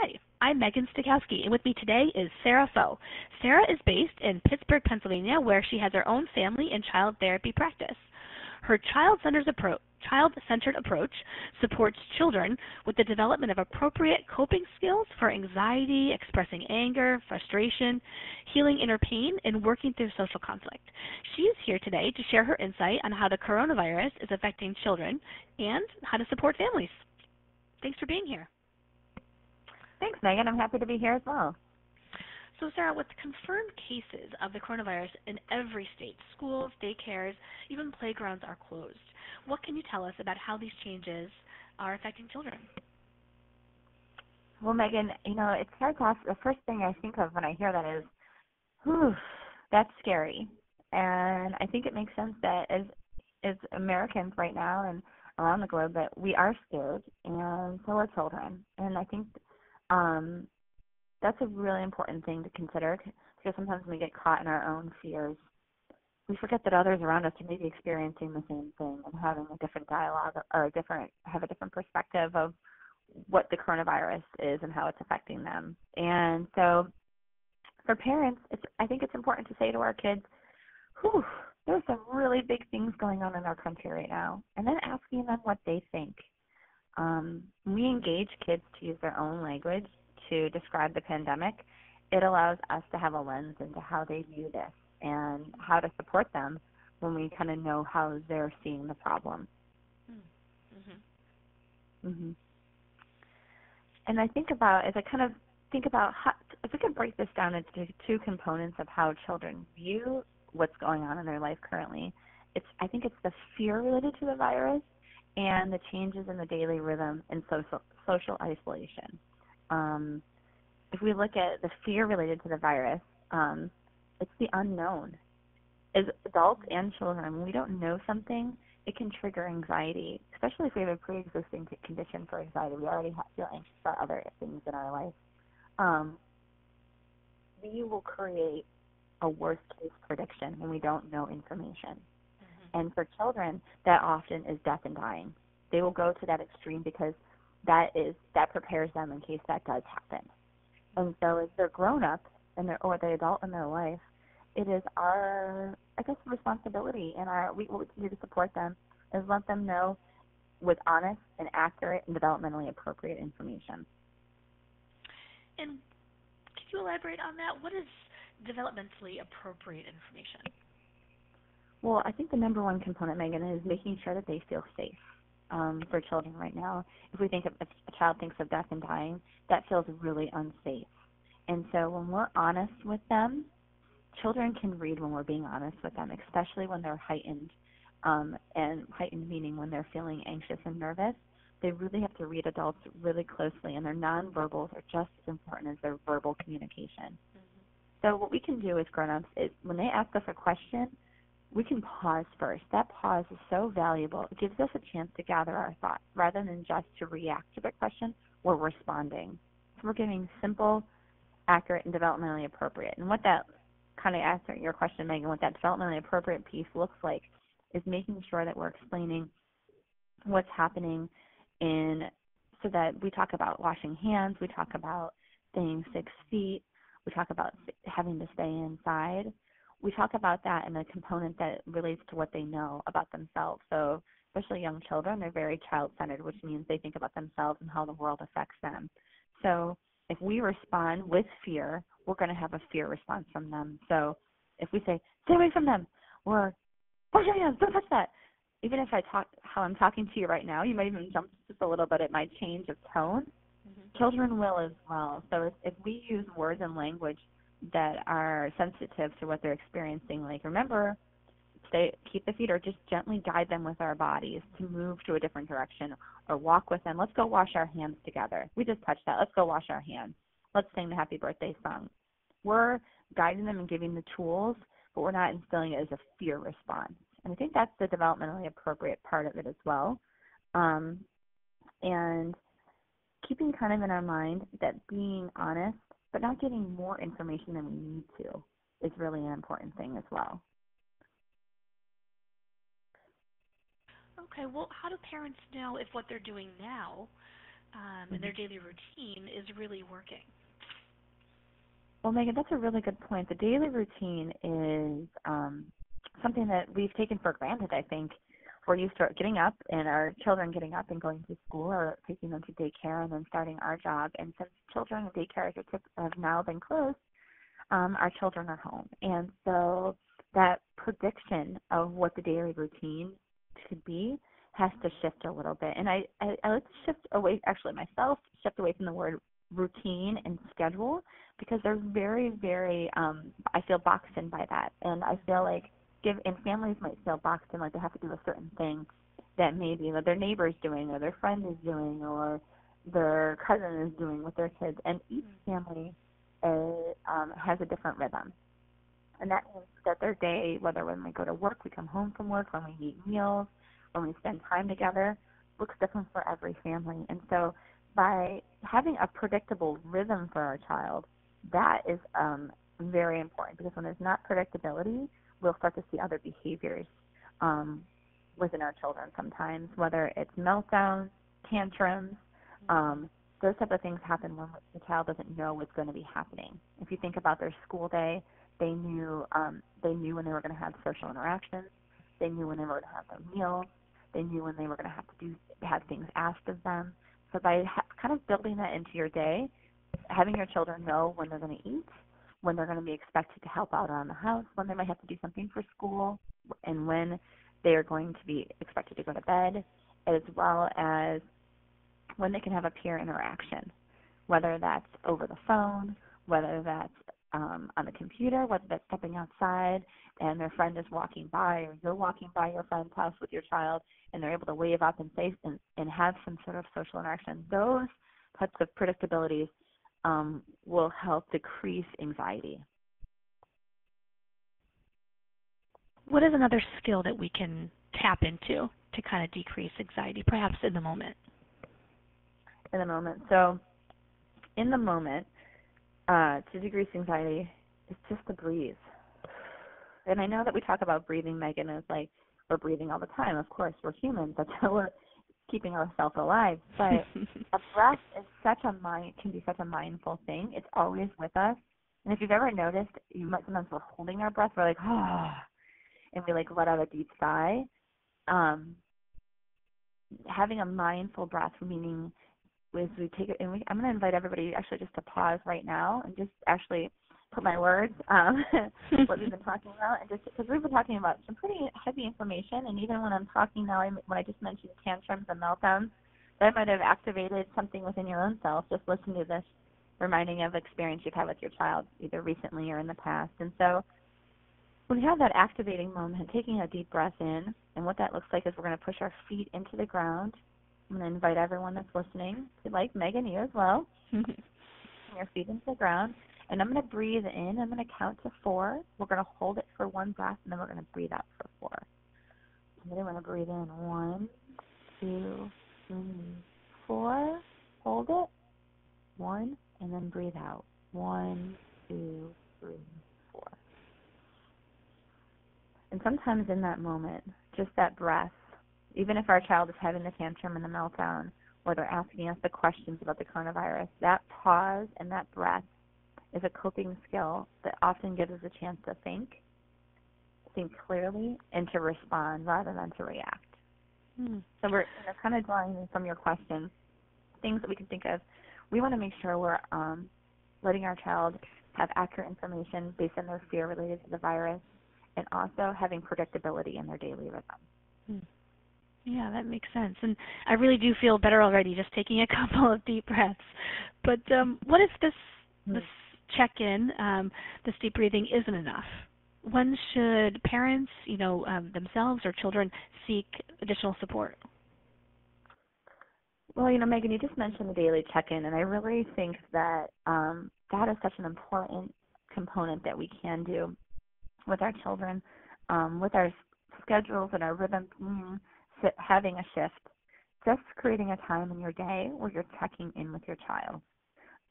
Hi, I'm Megan Stikowski, and with me today is Sarah Foe. Sarah is based in Pittsburgh, Pennsylvania, where she has her own family and child therapy practice. Her child-centered approach supports children with the development of appropriate coping skills for anxiety, expressing anger, frustration, healing inner pain, and working through social conflict. She is here today to share her insight on how the coronavirus is affecting children and how to support families. Thanks for being here. Thanks, Megan. I'm happy to be here as well. So, Sarah, with confirmed cases of the coronavirus in every state, schools, daycares, even playgrounds are closed. What can you tell us about how these changes are affecting children? Well, Megan, it's hard to ask. The first thing I think of when I hear that is, whew, that's scary. And I think it makes sense that as Americans right now and around the globe that we are scared, and so are children. And I think that's a really important thing to consider, because sometimes when we get caught in our own fears, we forget that others around us are maybe experiencing the same thing and having a different dialogue or have a different perspective of what the coronavirus is and how it's affecting them. And so for parents, I think it's important to say to our kids, there's some really big things going on in our country right now, and then asking them what they think. We engage kids to use their own language to describe the pandemic. It allows us to have a lens into how they view this and how to support them when we kind of know how they're seeing the problem. And I think about, as I kind of think about how, if we could break this down into two components of how children view what's going on in their life currently, I think it's the fear related to the virus and the changes in the daily rhythm and social isolation. If we look at the fear related to the virus, it's the unknown. As adults and children, when we don't know something, it can trigger anxiety, especially if we have a pre-existing condition for anxiety. We already feel anxious about other things in our life. We will create a worst-case prediction when we don't know information. And for children, that often is death and dying. They will go to that extreme because that prepares them in case that does happen. And so as they're grown-up or the adult in their life, it is our, responsibility and what we can do to support them is let them know with honest and accurate and developmentally appropriate information. And could you elaborate on that? What is developmentally appropriate information? Well, I think the number one component, Megan, is making sure that they feel safe. For children right now, if a child thinks of death and dying, that feels really unsafe. And so when we're honest with them, children can read when we're being honest with them, especially when they're heightened, and heightened meaning when they're feeling anxious and nervous. They really have to read adults really closely, and their nonverbals are just as important as their verbal communication. So what we can do as grown-ups is when they ask us a question, we can pause first. That pause is so valuable. It gives us a chance to gather our thoughts rather than just to react to the question. We're responding. So we're giving simple, accurate, and developmentally appropriate. And what that, kind of answering your question, Megan, what that developmentally appropriate piece looks like is making sure that we're explaining what's happening so that we talk about washing hands, we talk about staying 6 feet, we talk about having to stay inside. We talk about that in a component that relates to what they know about themselves. So especially young children, they're very child-centered, which means they think about themselves and how the world affects them. So if we respond with fear, we're going to have a fear response from them. So if we say, stay away from them, or wash your hands, don't touch that. Even if I talk how I'm talking to you right now, you might even jump just a little bit. It might change of tone. Children will as well. So if we use words and language that are sensitive to what they're experiencing, like remember, keep the feet, or just gently guide them with our bodies to move to a different direction, or walk with them. Let's go wash our hands together. We just touched that. Let's go wash our hands. Let's sing the happy birthday song. We're guiding them and giving the tools, but we're not instilling it as a fear response. And I think that's the developmentally appropriate part of it as well. And keeping kind of in our mind that being honest, but not getting more information than we need to, is really an important thing as well. Okay, well, how do parents know if what they're doing now and their daily routine is really working. Well, Megan, that's a really good point. The daily routine is something that we've taken for granted, I think. We're used to getting up and our children getting up and going to school or taking them to daycare and then starting our job. And since children and daycare have now been closed, our children are home. And so that prediction of what the daily routine should be has to shift a little bit. And I like to shift away, actually myself, shift away from the word routine and schedule because they're very, very, I feel boxed in by that. And I feel like and families might feel boxed in like they have to do a certain thing that maybe their neighbor's doing or their friend is doing or their cousin is doing with their kids. And each family has a different rhythm. And that means that their day, whether when we go to work, we come home from work, when we eat meals, when we spend time together, looks different for every family. And so by having a predictable rhythm for our child, that is very important because when there's not predictability, we'll start to see other behaviors within our children sometimes, whether it's meltdowns, tantrums, those type of things happen when the child doesn't know what's going to be happening. If you think about their school day, they knew when they were going to have social interactions. They knew when they were going to have their meals. They knew when they were going to have to have things asked of them. So by kind of building that into your day, having your children know when they're going to eat, when they're going to be expected to help out around the house, when they might have to do something for school, and when they are going to be expected to go to bed, as well as when they can have a peer interaction, whether that's over the phone, whether that's on the computer, whether that's stepping outside and their friend is walking by or you're walking by your friend's house with your child and they're able to wave up and say and have some sort of social interaction. Those types of predictabilities will help decrease anxiety. What is another skill that we can tap into to kind of decrease anxiety, perhaps in the moment? In the moment. So in the moment, to decrease anxiety, it's just to breathe. And I know that we talk about breathing, Megan, as like we're breathing all the time. Of course, we're humans. That's how we're keeping ourselves alive. But a breath is can be such a mindful thing. It's always with us. And if you've ever noticed, you might sometimes we're holding our breath. We're like, and we like let out a deep sigh. Having a mindful breath, meaning as we take it, and I'm going to invite everybody actually just to pause right now and just actually put my words, what we've been talking about, and just because we've been talking about some pretty heavy information, and even when I'm talking now, when I just mentioned tantrums and meltdowns, that might have activated something within your own self. Just listen to this, reminding of experience you've had with your child, either recently or in the past. And so when we have that activating moment, taking a deep breath in, and what that looks like is we're going to push our feet into the ground. I'm going to invite everyone that's listening, like Megan, you as well, your feet into the ground. And I'm going to breathe in. I'm going to count to 4. We're going to hold it for 1 breath, and then we're going to breathe out for 4. And then we're going to breathe in 1, 2, 3, 4. Hold it. 1, and then breathe out. 1, 2, 3, 4. And sometimes in that moment, just that breath, even if our child is having the tantrum and the meltdown, or they're asking us the questions about the coronavirus, that pause and that breath is a coping skill that often gives us a chance to think clearly, and to respond rather than to react. So we're kind of drawing in from your question, things that we can think of. We want to make sure we're letting our child have accurate information based on their fear related to the virus, and also having predictability in their daily rhythm. Yeah, that makes sense. And I really do feel better already just taking a couple of deep breaths. But what if this check-in, this deep breathing isn't enough? When should parents, themselves or children seek additional support? Well, Megan, you just mentioned the daily check-in, and I really think that that is such an important component that we can do with our children, with our schedules and our rhythm, having a shift, just creating a time in your day where you're checking in with your child.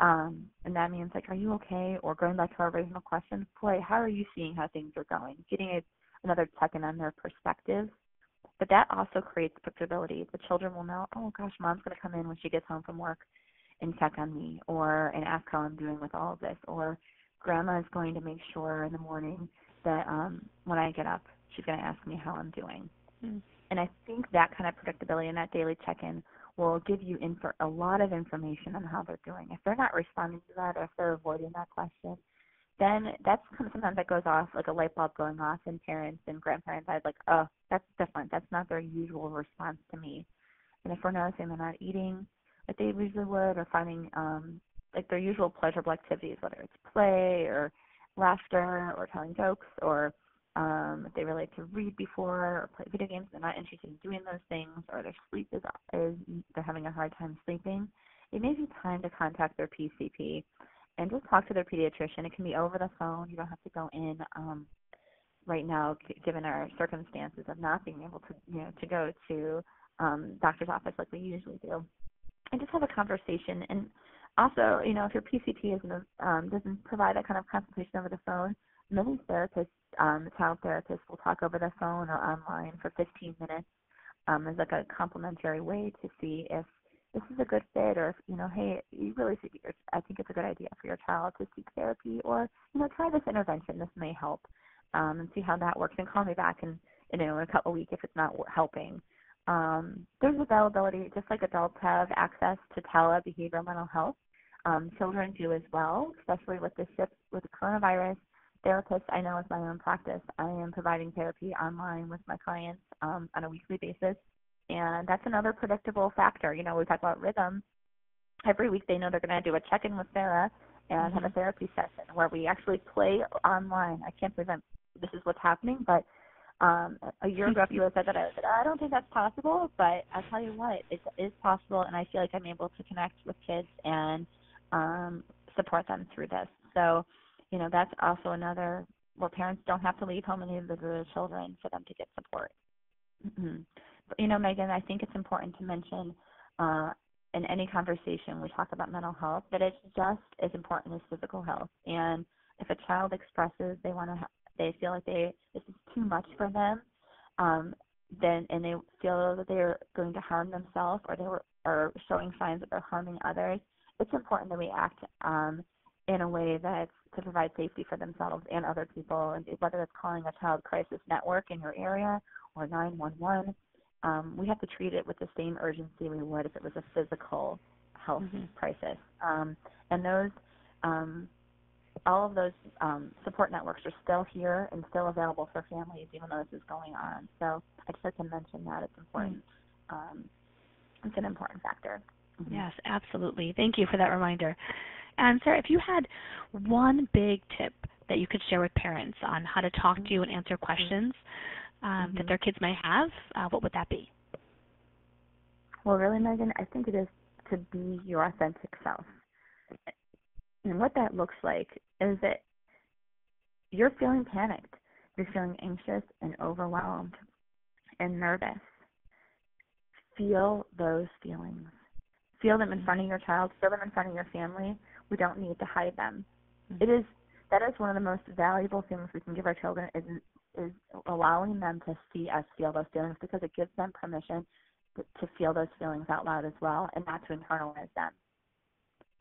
And that means like, are you okay? Or going back to our original question, how are you seeing how things are going? Getting another check-in on their perspective But that also creates predictability. The children will know, oh gosh, mom's going to come in when she gets home from work and check on me, and ask how I'm doing with all of this, or grandma is going to make sure in the morning that when I get up, she's going to ask me how I'm doing. And I think that kind of predictability and that daily check-in will give you a lot of information on how they're doing. If they're not responding to that, or if they're avoiding that question, then that's kind of sometimes that goes off like a light bulb going off in parents and grandparents' eyes, like, oh, that's different. That's not their usual response to me. And if we're noticing they're not eating like they usually would, or finding like their usual pleasurable activities, whether it's play or laughter or telling jokes, or if they really like to read before or play video games, they're not interested in doing those things, or their sleep is they're having a hard time sleeping, it may be time to contact their PCP and just talk to their pediatrician. It can be over the phone. You don't have to go in right now, given our circumstances of not being able to go to doctor's office like we usually do, and just have a conversation. And also, if your PCP doesn't provide that kind of consultation over the phone, many therapists, child therapists, will talk over the phone or online for 15 minutes as like a complimentary way to see if this is a good fit, or if, hey, you really should, I think it's a good idea for your child to seek therapy, or, try this intervention. This may help, and see how that works. And call me back in a couple of weeks if it's not helping. There's availability, just like adults have access to behavioral mental health. Children do as well, especially with the coronavirus. Therapists, I know with my own practice, I am providing therapy online with my clients on a weekly basis, and that's another predictable factor. We talk about rhythm. Every week they know they're going to do a check-in with Sarah and have a therapy session where we actually play online. I can't believe this is what's happening, but a year ago, if you had said that, I said, I don't think that's possible, but I'll tell you what, it is possible, and I feel like I'm able to connect with kids and support them through this. So, that's also another where parents don't have to leave home and leave their children for them to get support. But, Megan, I think it's important to mention in any conversation we talk about mental health that it's just as important as physical health. And if a child expresses they feel like this is too much for them, and they feel that they're going to harm themselves, or they are showing signs that they're harming others, it's important that we act in a way that's to provide safety for themselves and other people, and whether it's calling a child crisis network in your area or 911. We have to treat it with the same urgency we would if it was a physical health crisis. And those all of those support networks are still here and still available for families, even though this is going on. So I just like to mention that it's important. It's an important factor. Yes, absolutely. Thank you for that reminder. And Sarah, if you had one big tip that you could share with parents on how to talk to you and answer questions that their kids may have, what would that be? Well, really, Megan, I think it is to be your authentic self. And what that looks like is that you're feeling panicked. You're feeling anxious and overwhelmed and nervous. Feel those feelings. Feel them in front of your child. Feel them in front of your family. We don't need to hide them. That is one of the most valuable things we can give our children is allowing them to see us feel those feelings, because it gives them permission to feel those feelings out loud as well, and not to internalize them.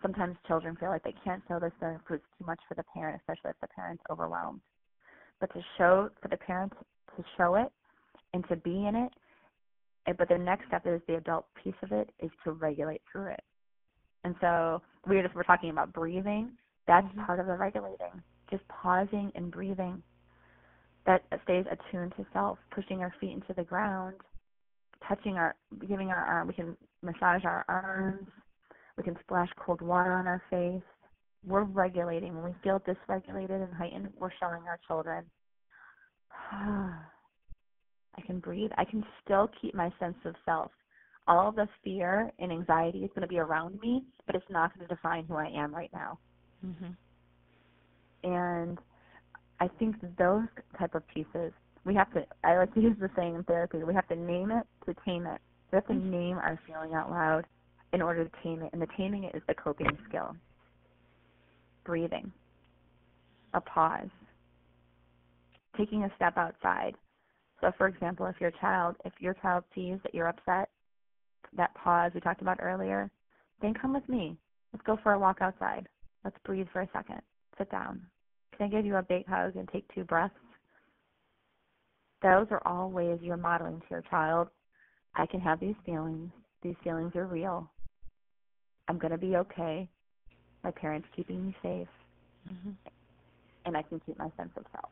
Sometimes children feel like they can't feel those feelings because it's too much for the parent, especially if the parent's overwhelmed. But for the parent to show it and to be in it, but the next step is the adult piece of it is to regulate through it. And so we're talking about breathing. That's part of the regulating. Just pausing and breathing. That stays attuned to self, pushing our feet into the ground, giving our arm. We can massage our arms. We can splash cold water on our face. We're regulating. When we feel dysregulated and heightened, we're showing our children, I can breathe. I can still keep my sense of self. All of the fear and anxiety is going to be around me, but it's not going to define who I am right now. And I think those type of pieces, I like to use the saying in therapy, we have to name it to tame it. We have to name our feeling out loud in order to tame it. And the taming it is the coping skill. Breathing. A pause. Taking a step outside. So, for example, if your child sees that you're upset, that pause we talked about earlier, then come with me. Let's go for a walk outside. Let's breathe for a second. Sit down. Can I give you a big hug and take 2 breaths? Those are all ways you're modeling to your child, I can have these feelings. These feelings are real. I'm going to be okay. My parents keeping me safe. Mm-hmm. And I can keep my sense of self.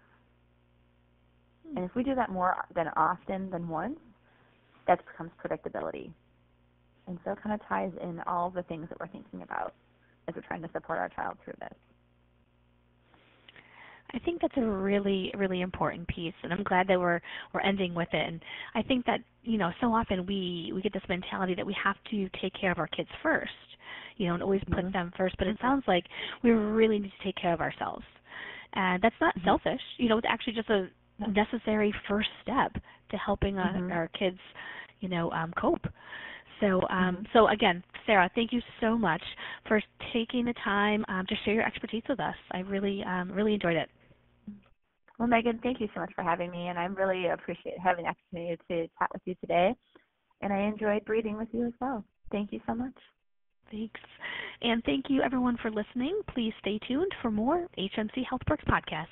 And if we do that more than often than once, that becomes predictability. And so it kind of ties in all the things that we're thinking about as we're trying to support our child through this. I think that's a really, really important piece, and I'm glad that we're ending with it. And I think that, so often we get this mentality that we have to take care of our kids first, and always put them first. But it sounds like we really need to take care of ourselves. And that's not selfish. It's actually just a necessary first step to helping our kids, cope. So, so again, Sarah, thank you so much for taking the time to share your expertise with us. I really, really enjoyed it. Well, Megan, thank you so much for having me, and I really appreciate having the opportunity to chat with you today. And I enjoyed breathing with you as well. Thank you so much. Thanks. And thank you, everyone, for listening. Please stay tuned for more HMC Health Perks podcasts.